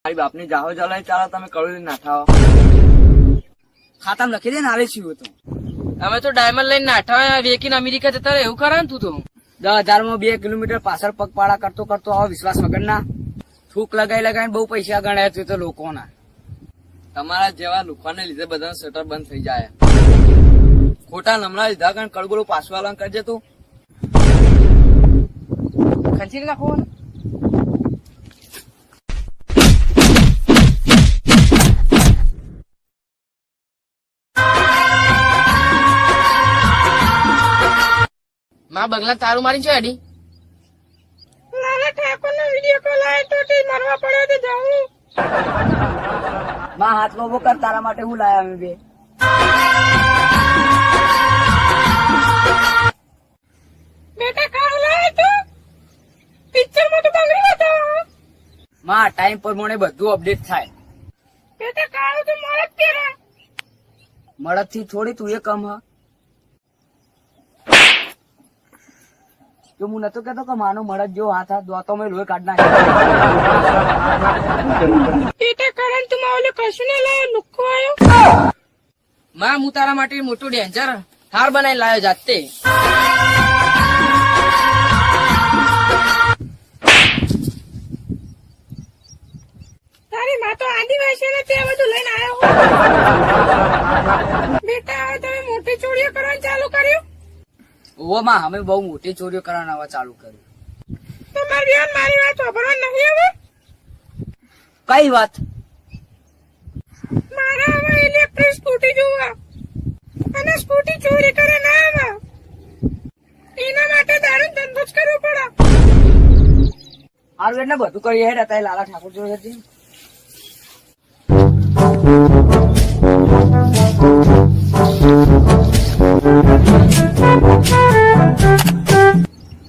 મારી બાપની જાહો ચાલે ચાલો તમે કરોડી નાઠાવો ખાતામાં લખી દે ને આવે છીએ તો અમે તો ડાયમંડ લઈને નાઠા વેકીને અમેરિકા જતા એવું કરે ને તું તો 10,000 માં 2 કિલોમીટર પાછળ પગપાળા કરતો કરતો આવો વિશ્વાસ વગર ના થૂક લગાઈ બહુ પૈસા ગણાય છે તો લોકોના તમારા જેવા લુખવાને લીધે બધા શટર બંધ થઈ જાય ખોટા નમણા લીધા કારણ કડગોળું પાછવાલા કરજે તું ખંચી નાખો માં બગલા તારું મારી છે અડી લાલા ઠાકોર નો વિડીયો કોલ આવ્યો તો તે મરવા પડ્યો તો જાઉં માં હાથ લોબો કર તારા માટે હું લાયા અમે બે બેટા કાળ લાય તો પિક્ચર માં તો બગડી હતો માં ટાઈમ પ્રમાણે બધું અપડેટ થાય બેટા કાળ તો મળત કે મળદ થી થોડી તું એ કમ હ તો હું નતો કેતો કે માનો મળદ જો હાથ હાથ દોતો મેં લોહી કાઢ નાખે બેટા કારણ તું માવલે કશું ને લાય લુખો આવ્યો માં હું તારા માટે મોટું ડેન્જર હાર બનાવી લાયો જાતે તારી માં તો આદિવાસી ને તે બધું લઈને આવ્યો બેટા હવે તમે મોટી ચોરીઓ કરવાનું ચાલુ કર્યું ઓ માં અમે બહુ મોટી ચોરીઓ કરવાના ચાલુ કર્યું તમારી બેન મારી વાત સાંભળવા નહીં હવે કઈ વાત મારા હવે ઇલેક્ટ્રિક સ્કૂટી જોવા અને સ્કૂટી ચોરી કરે ના આવે એના માટે દારૂ ધંધો જ કરવો પડે હારું એટલે બધું કરીએ હેડ અત્યારે લાલા ઠાકોર જોડે હતી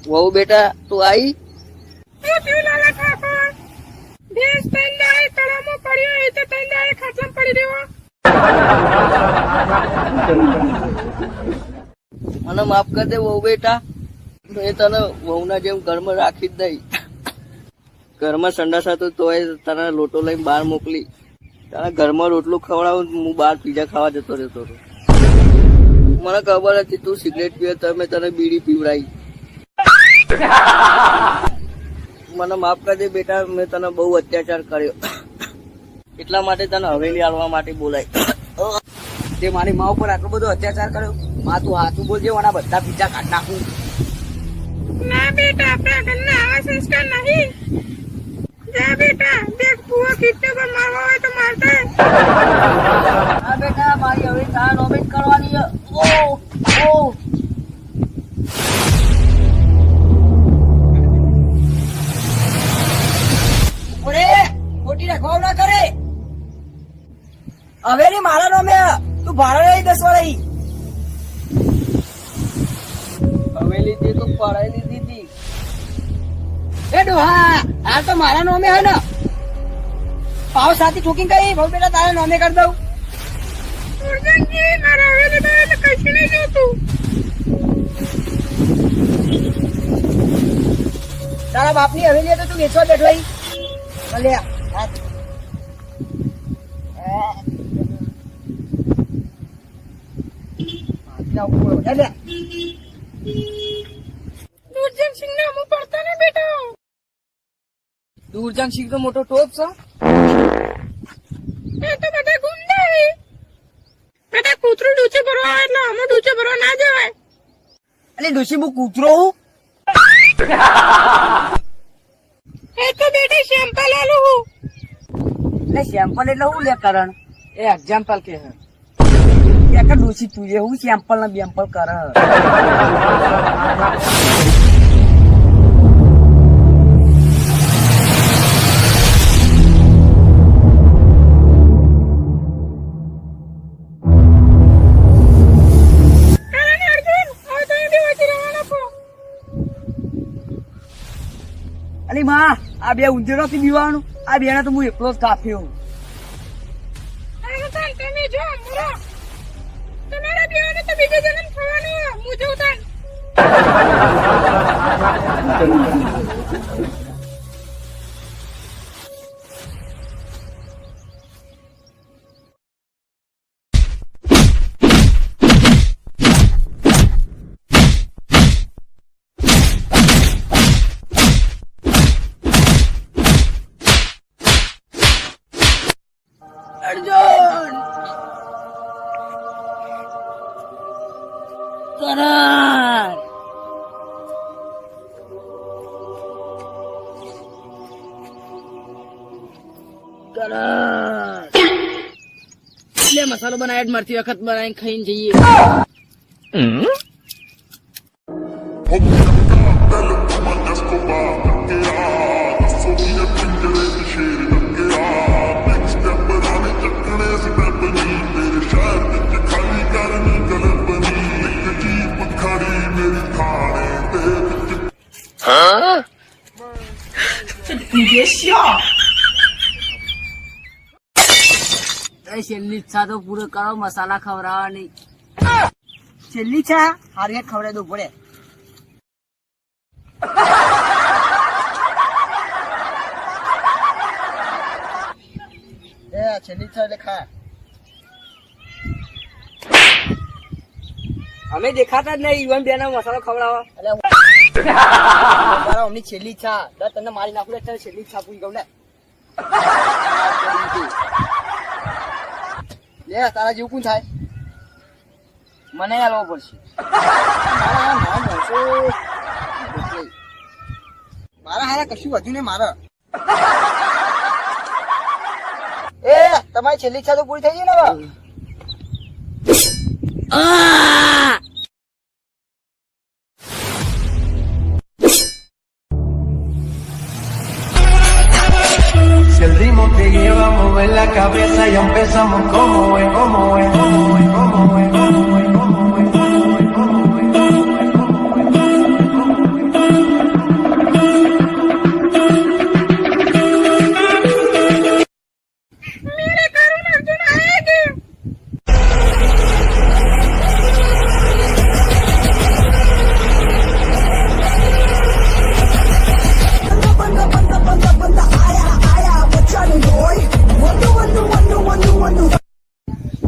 વહુ બેટા તું આવી લાલા ઠાકોર ભેંસ તૈન દાડે તળાવમાં પડ્યો એ તો તૈન દાડે ખાટલામાં પડી રહ્યો મને માફ કર દે વહુ બેટા મેં તને વહુના જેમ ઘરમાં રાખી જ નહીં ઘરમાં સંડાસ હતો તોય તને લોટો લઈને બહાર મોકલી તારા ઘરમાં રોટલું ખવડાવું હું બહાર પીઝા ખાવા જતો રહેતો હતો મને ખબર હતી તું સિગરેટ પીવે તો મેં તને બીડી પીવડાવી મને માફ કરજે બેટા મેં તને બહુ અત્યાચાર કર્યો એટલા માટે તને હવેલી આલવા માટે બોલાય તે મારી મા ઉપર આટલો બધો અત્યાચાર કર્યો માં તું હાથું બોલજે આના બધા પીઝા કાઢ નાખું ના બેટા આપણા ઘરના આવા સંસ્કાર નહીં જા બેટા દેખ પુઆ કિતને પર મારવા હોય તો મારતા હા બેટા મારી હવે તારા નોમિન કરવાની છે. ઓ ઓરે ખોટી રખવાવ ના કરે હવે ની મારા નામે તું ભાડા લઈ 10 વાળી હવેલી તે તો પડાઈ લીધી હતી એ ડોહા આ તો મારા નામે હે ને પાવ સાથી ઠોકીને કરી બહુ બેટા તારા નામે કરી દઉં ઉર્જનજી મારા હવેલી માં તો કશું નહીં જોતું તારા બાપની હવેલી તો તું વેચવા બેઠો ઈ ભલે ઉર્જનસિંહ ના મું પડતા ને બેટા દૂરજન સિંહ તો મોટો ટોપ છે એ તો બધા ગુંડા હે બેટા કૂતરું ડૂચે ભરવા આવે એટલે અમે ડૂચે ભરવા ના જવાય એટલે ડોશી બુ કૂતરો હું એ તો બેટા શેમ્પલ આલું હું એટલે સેમ્પલ એટલે હું લે કરણ એ એક્ઝામ્પલ કે હે કે ડોશી તું જે હું સેમ્પલ ને બેમ્પલ કર અલી માં આ બે ઊંધેરો થી બીવાનું આ બે તો હું એકલો જ કાપ્યો તમે જો મુરો તમારા બેઓને તો બીજો જન્મ થવાનો હું જોઉં તાન અર્જુન કરણ એટલે મસાલો બનાવ્યા જ મરતી વખત બનાવીને ખાઈને જઈએ. છેલ્લી ઈચ્છા તો પૂરો કરો, મસાલા ખવડાવવાની. છેલ્લી ચા હારી ખવડાવી દઉં પડે. છેલ્લી ચા એટલે ખા. અમે દેખાતા જ નહીં, ઈવન બેનો મસાલો ખવડાવો. અમની છેલ્લી ચા તને મારી નાખું એટલે છેલ્લી ચા પૂરી કહું લે તારા જેવું કોણ થાય? મને હાલવો પડશે. મારા હારા કશું વધુ ને મારે એ તમારી છેલ્લી ઈચ્છા તો પૂરી થઈ ગઈ ને હવે. Si el ritmo te lleva a mover la cabeza y empezamos como es, como es, como es, como es, como es, como es, como es, मेरे कारण अर्जुन आएंगे.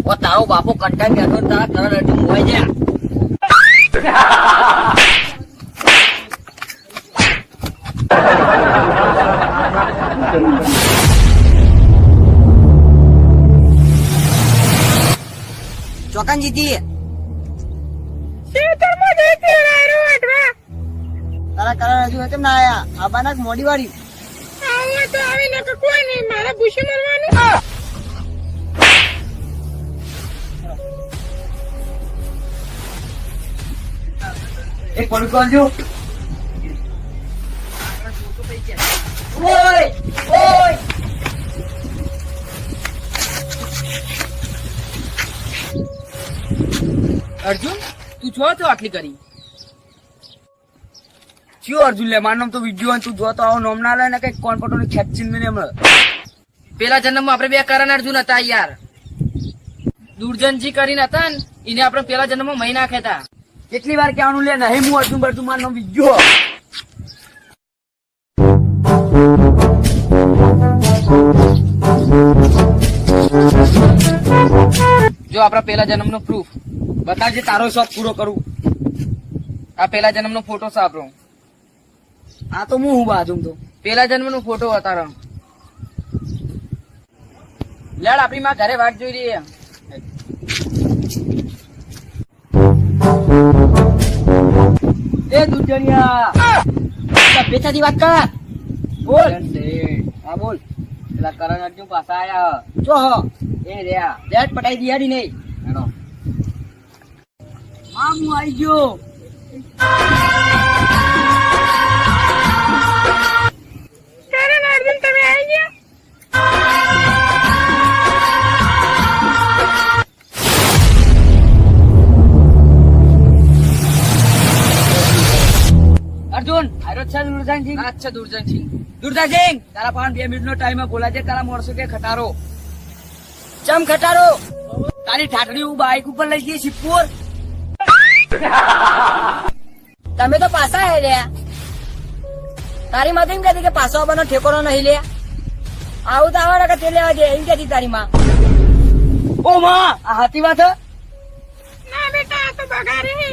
ઓ તારો બાપો કંટાળ બેઠો ને તારા કરણ અર્જુન હોય છે. ચોકન જીતી ખેતરમાં જઈતી રાયરો વાટવા. તારા કારણ હજુ કેમ ના આયા? આબાના મોડી વાળી આવો તો આવીને કે કોઈ નહીં, મારા ભૂસી મરવાનું. એક પડું કરજો. અર્જુન તું છો તો આટલી કરી કયો? અર્જુન લે મારું નામ તો વિડીયો, તું જો તો આવો નામ ના લે ને કઈ કોણ પટો ને ખેંચીને મને હમણાં. પેલા જન્મમાં આપણે બે કરણ અર્જુન હતા યાર. દુર્જનજી કરીને હતા ને એને આપણે પેલા જન્મમાં મહી નાખ્યા હતા. કેટલી વાર કહેવાનું લે નહીં હું અર્જુન બર્જુન મારું નામ વિડીયો. જો આપણા પેલા જન્મનો પ્રૂફ બતાવજે, તારો શોખ પૂરો કરું. આ પેલા જન્મનો ફોટો છે આપણો. આ તો હું બાજુ તો પેલા જન્મનો ફોટો તારો. લેડ આપણી માં ઘરે વાટ જોઈ રહી. એ દુનિયા સભ્યતાથી વાત કર. બોલ. હા બોલ. પેલા કરણ અર્જુન પાછા આયા જો હો એ રહ્યા ડેટ પટાઈ દિયાડી નહીં. હેડો હા હું આવી ગયો. કારણ અર્જુન તમે આવી ગયા. અર્જુન આરો છે દુર્જનસિંહ. અચ્છા દુર્જનસિંહ. દુર્જનસિંહ તારા પાંચ 2 મિનિટનો ટાઈમ બોલા છે. તારા મળશો કે ખટારો? ચમ ખટારો? તારી ઠાઠડી હું બાઈક ઉપર લઈ ગઈ શિવપુર. તમે તો પાછા હે રહ્યા. તારી માં એમ કહેતી કે પાછો આવવાનો ઠેકોનો નહીં લે. આવું તો આવવાના કે તે લેવા દે એમ કહેતી તારી માં. ઓ માં આ હાથી વાત હે? ના બેટા આ તો બગાડે હે.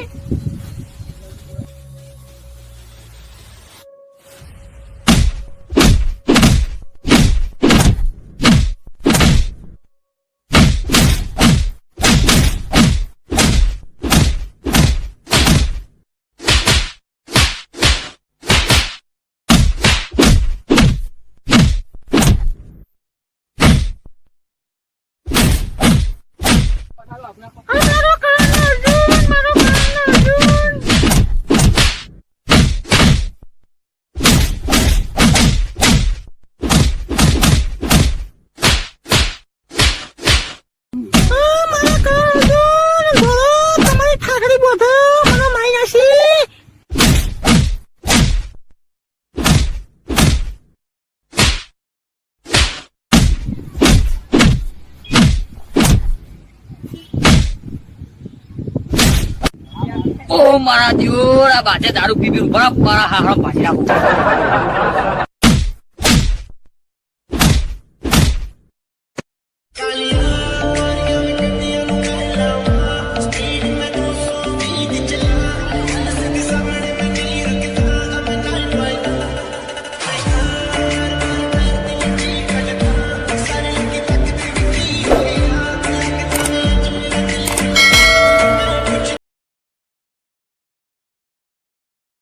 ઓ મારા દિયોર આ બાજે દારૂ પી પી મારા હારા પાછી રાખો